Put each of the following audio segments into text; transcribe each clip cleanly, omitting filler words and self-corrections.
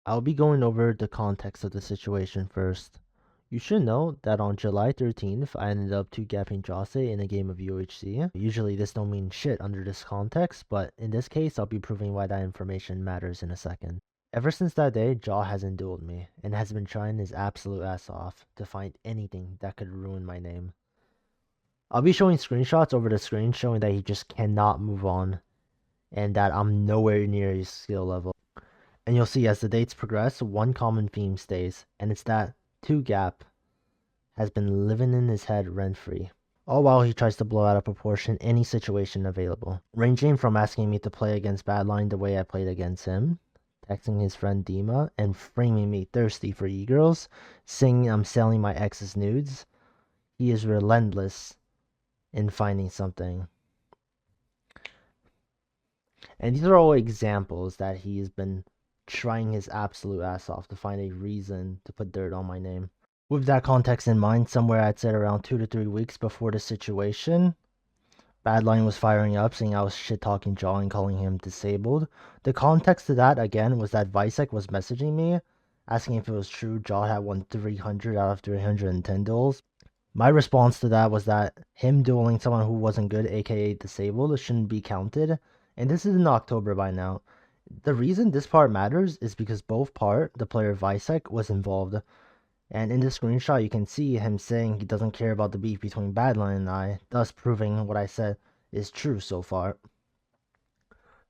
I'll be going over the context of the situation first. You should know that on July 13th, I ended up 2-gapping Jose in a game of UHC. Usually this don't mean shit under this context, but in this case, I'll be proving why that information matters in a second. Ever since that day, Jaw hasn't dueled me, and has been trying his absolute ass off to find anything that could ruin my name. I'll be showing screenshots over the screen showing that he just cannot move on, and that I'm nowhere near his skill level. And you'll see as the dates progress, one common theme stays, and it's that 2-gap has been living in his head rent-free. All while he tries to blow out of proportion any situation available, ranging from asking me to play against Badline the way I played against him, texting his friend Dima, and framing me thirsty for e-girls, saying I'm selling my ex's nudes. He is relentless in finding something. And these are all examples that he has been trying his absolute ass off to find a reason to put dirt on my name. With that context in mind, somewhere I'd said around 2 to 3 weeks before the situation, Badline was firing up, saying I was shit-talking Jaw and calling him disabled. The context to that, again, was that Visek was messaging me, asking if it was true Jaw had won 300 out of 310 duels. My response to that was that him dueling someone who wasn't good, aka disabled, shouldn't be counted. And this is in October by now. The reason this part matters is because both part, the player Visek, was involved. And in this screenshot, you can see him saying he doesn't care about the beef between Badline and I, thus proving what I said is true so far.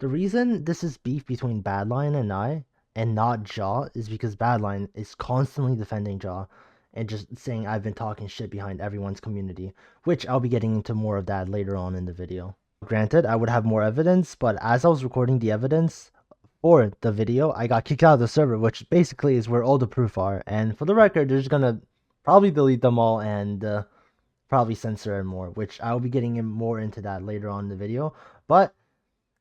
The reason this is beef between Badline and I, and not Jaw, is because Badline is constantly defending Jaw and just saying I've been talking shit behind everyone's community, which I'll be getting into more of that later on in the video. Granted, I would have more evidence, but as I was recording the evidence for the video, I got kicked out of the server, which basically is where all the proof are. And for the record, they're just gonna probably delete them all and probably censor and more, which I'll be getting more into that later on in the video. But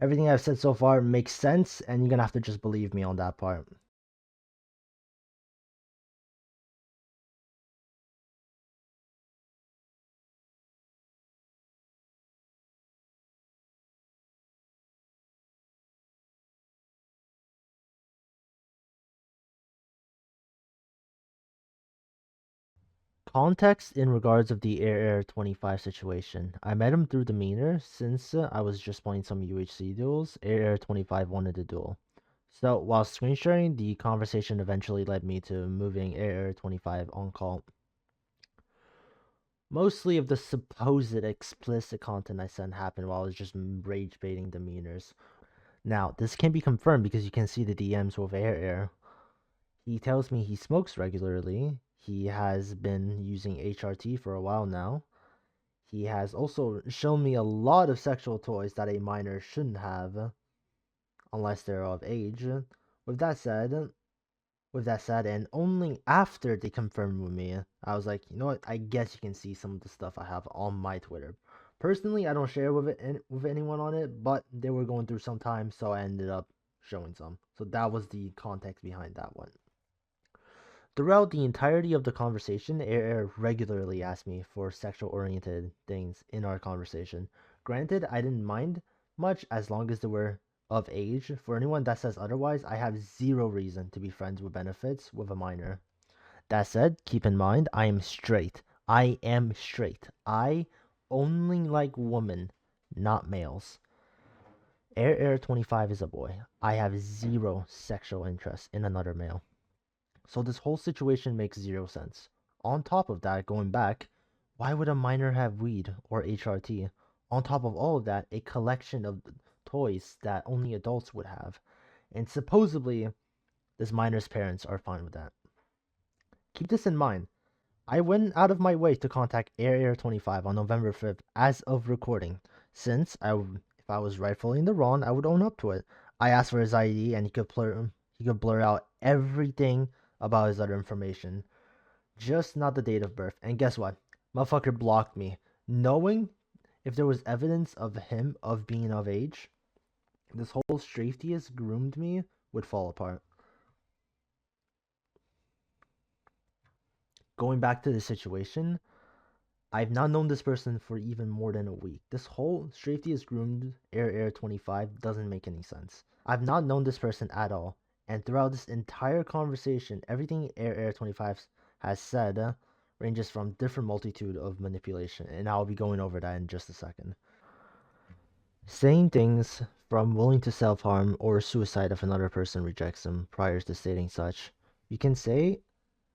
everything I've said so far makes sense, and you're gonna have to just believe me on that part. Context in regards of the Air 25 situation. I met him through Demeanor since I was just playing some UHC duels. Air 25 wanted a duel. So while screen sharing, the conversation eventually led me to moving Air 25 on call. Mostly of the supposed explicit content I sent happened while I was just rage baiting Demeanors. Now, this can be confirmed because you can see the DMs with Air. He tells me he smokes regularly. He has been using HRT for a while now. He has also shown me a lot of sexual toys that a minor shouldn't have unless they're of age. With that said, and only after they confirmed with me, I was like, you know what? I guess you can see some of the stuff I have on my Twitter. Personally, I don't share with anyone on it, but they were going through some time, so I ended up showing some. So that was the context behind that one. Throughout the entirety of the conversation, Air regularly asked me for sexual-oriented things in our conversation. Granted, I didn't mind much as long as they were of age. For anyone that says otherwise, I have zero reason to be friends with benefits with a minor. That said, keep in mind, I am straight. I am straight. I only like women, not males. Air 25 is a boy. I have zero sexual interest in another male. So this whole situation makes zero sense. On top of that, going back, why would a minor have weed or HRT? On top of all of that, a collection of toys that only adults would have. And supposedly, this minor's parents are fine with that. Keep this in mind. I went out of my way to contact Air 25 on November 5th as of recording, since if I was rightfully in the wrong, I would own up to it. I asked for his ID and he could blur out everything about his other information, just not the date of birth. And guess what? Motherfucker blocked me, knowing if there was evidence of him of being of age, this whole strafe he has groomed me would fall apart. Going back to the situation, I've not known this person for even more than a week. This whole strafe he has groomed Air 25 doesn't make any sense. I've not known this person at all, And throughout this entire conversation, everything Air 25 has said ranges from different multitude of manipulation, and I'll be going over that in just a second. Saying things from willing to self-harm or suicide if another person rejects him prior to stating such. You can say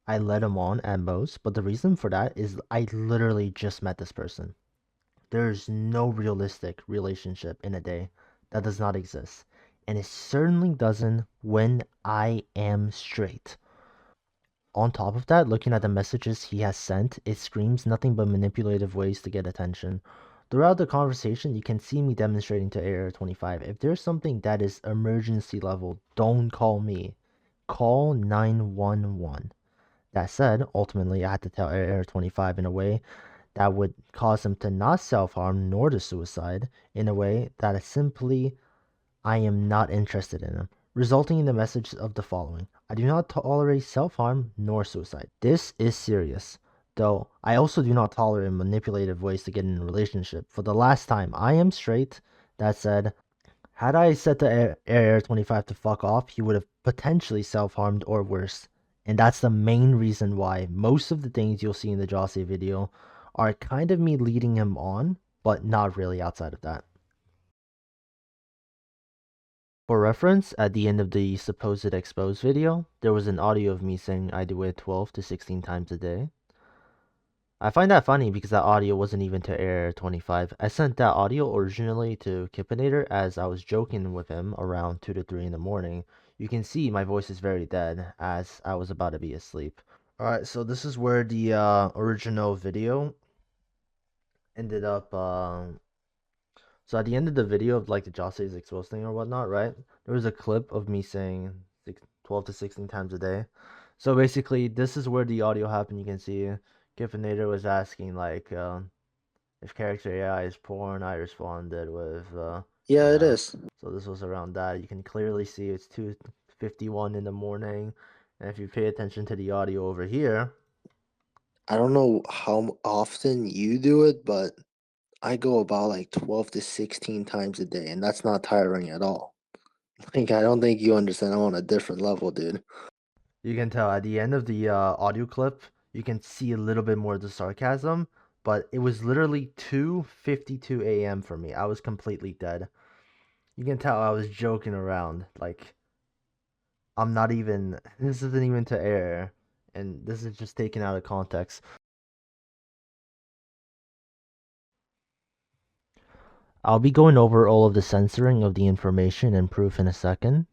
I led him on at most, but the reason for that is I literally just met this person. There's no realistic relationship in a day. That does not exist. And it certainly doesn't when I am straight. On top of that, looking at the messages he has sent, it screams nothing but manipulative ways to get attention. Throughout the conversation, you can see me demonstrating to Area 25. If there's something that is emergency level, don't call me. Call 911. That said, ultimately, I had to tell Area 25 in a way that would cause him to not self-harm nor to suicide, in a way that is simply I am not interested in him, resulting in the message of the following. I do not tolerate self-harm nor suicide. This is serious. Though, I also do not tolerate manipulative ways to get in a relationship. For the last time, I am straight. That said, had I said to Air 25 to fuck off, he would have potentially self-harmed or worse. And that's the main reason why most of the things you'll see in the Jose video are kind of me leading him on, but not really outside of that. For reference, at the end of the supposed expose video, there was an audio of me saying I do it 12 to 16 times a day. I find that funny because that audio wasn't even to Air 25. I sent that audio originally to Kipinator as I was joking with him around 2 to 3 in the morning. You can see my voice is very dead as I was about to be asleep. Alright, so this is where the original video ended up. So at the end of the video of like the Jocelyn's exposed thing or whatnot, right? There was a clip of me saying 12 to 16 times a day. So basically, this is where the audio happened. You can see Giffinator was asking like if character AI is porn. I responded with Yeah, it yeah. is. So this was around that. You can clearly see it's 2:51 in the morning, and if you pay attention to the audio over here, I don't know how often you do it, but I go about like 12 to 16 times a day, and that's not tiring at all. Like, I don't think you understand. I'm on a different level, dude. you can tell at the end of the audio clip, you can see a little bit more of the sarcasm, but it was literally 2:52 a.m. for me. I was completely dead. You can tell I was joking around. Like, I'm not even, this isn't even to air, and this is just taken out of context. I'll be going over all of the censoring of the information and proof in a second.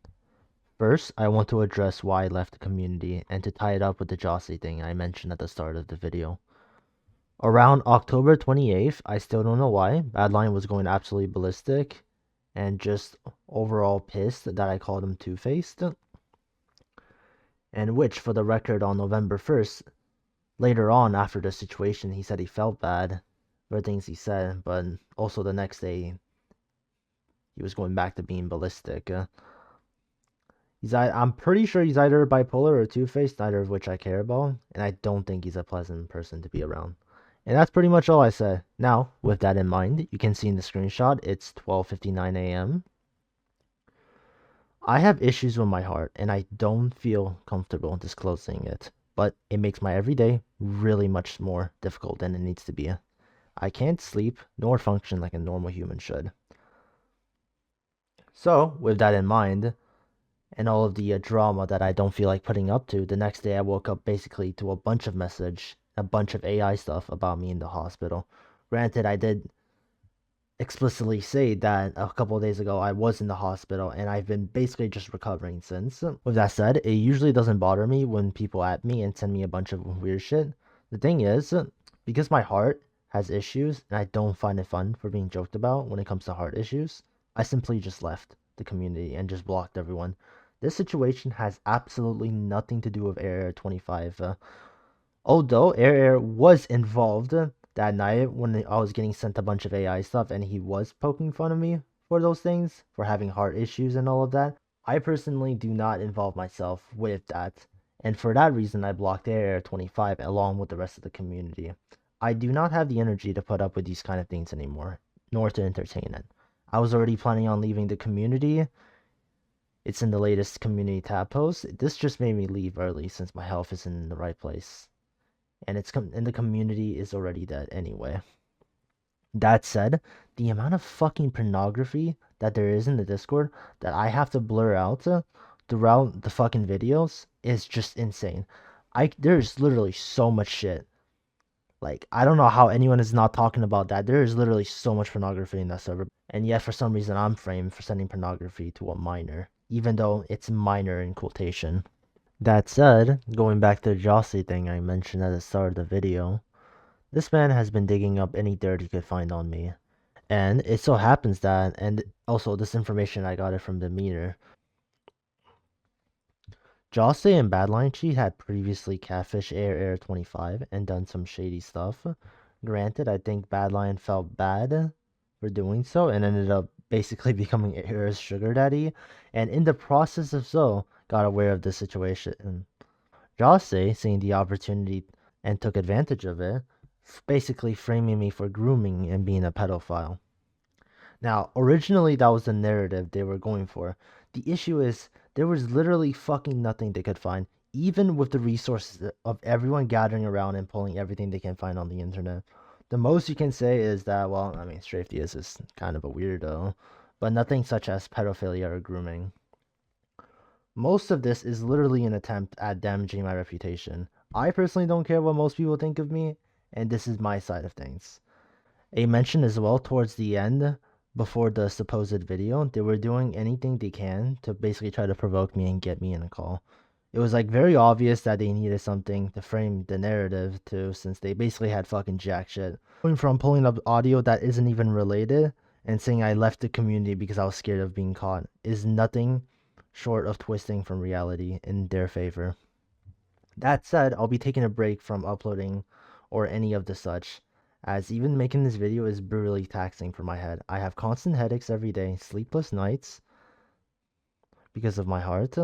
First, I want to address why I left the community and to tie it up with the Jossie thing I mentioned at the start of the video. Around October 28th, I still don't know why, Badline was going absolutely ballistic and just overall pissed that I called him two-faced. And which, for the record, on November 1st, later on after the situation, he said he felt bad for things he said, but also the next day, he was going back to being ballistic. I'm pretty sure he's either bipolar or two-faced, neither of which I care about, and I don't think he's a pleasant person to be around. And that's pretty much all I said. Now, with that in mind, you can see in the screenshot, it's 12:59 a.m. I have issues with my heart, and I don't feel comfortable disclosing it, but it makes my everyday really much more difficult than it needs to be. I can't sleep nor function like a normal human should. So, with that in mind, and all of the drama that I don't feel like putting up to, the next day I woke up basically to a bunch of a bunch of AI stuff about me in the hospital. Granted, I did explicitly say that a couple of days ago I was in the hospital and I've been basically just recovering since. With that said, it usually doesn't bother me when people at me and send me a bunch of weird shit. The thing is, because my heart has issues and I don't find it fun for being joked about when it comes to heart issues, I simply just left the community and just blocked everyone. This situation has absolutely nothing to do with Area 25. Although Air was involved that night when I was getting sent a bunch of AI stuff and he was poking fun of me for those things, for having heart issues and all of that, I personally do not involve myself with that. And for that reason, I blocked Air 25 along with the rest of the community. I do not have the energy to put up with these kind of things anymore, nor to entertain it. I was already planning on leaving the community It's in the latest community tab post. This just made me leave early since my health isn't in the right place. And and the community is already dead anyway. That said, the amount of fucking pornography that there is in the Discord that I have to blur out throughout the fucking videos is just insane. There's literally so much shit. Like, I don't know how anyone is not talking about that. There is literally so much pornography in that server. And yet, for some reason, I'm framed for sending pornography to a minor, even though it's minor in quotation. That said, going back to the Jossie thing I mentioned at the start of the video, this man has been digging up any dirt he could find on me. And it so happens that, and also this information I got it from the meter. Jossie and Badline Chi had previously catfished Air 25 and done some shady stuff. Granted, I think Badline felt bad for doing so and ended up basically becoming Air's sugar daddy, and in the process of so, got aware of the situation. Jossie, seeing the opportunity and took advantage of it, basically framing me for grooming and being a pedophile. Now, originally that was the narrative they were going for. The issue is there was literally fucking nothing they could find, even with the resources of everyone gathering around and pulling everything they can find on the internet. The most you can say is that, well, I mean, Strafey is kind of a weirdo, but nothing such as pedophilia or grooming. Most of this is literally an attempt at damaging my reputation. I personally don't care what most people think of me, and this is my side of things. A mention as well towards the end, before the supposed video, they were doing anything they can to basically try to provoke me and get me in a call. It was like very obvious that they needed something to frame the narrative to, since they basically had fucking jack shit. Going from pulling up audio that isn't even related and saying I left the community because I was scared of being caught is nothing short of twisting from reality in their favor. That said, I'll be taking a break from uploading or any of the such, as even making this video is brutally taxing for my head. I have constant headaches every day, sleepless nights because of my heart,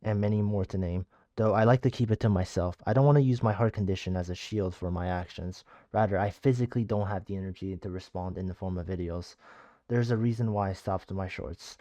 and many more to name. Though I like to keep it to myself. I don't want to use my heart condition as a shield for my actions. Rather, I physically don't have the energy to respond in the form of videos. There's a reason why I stopped my shorts.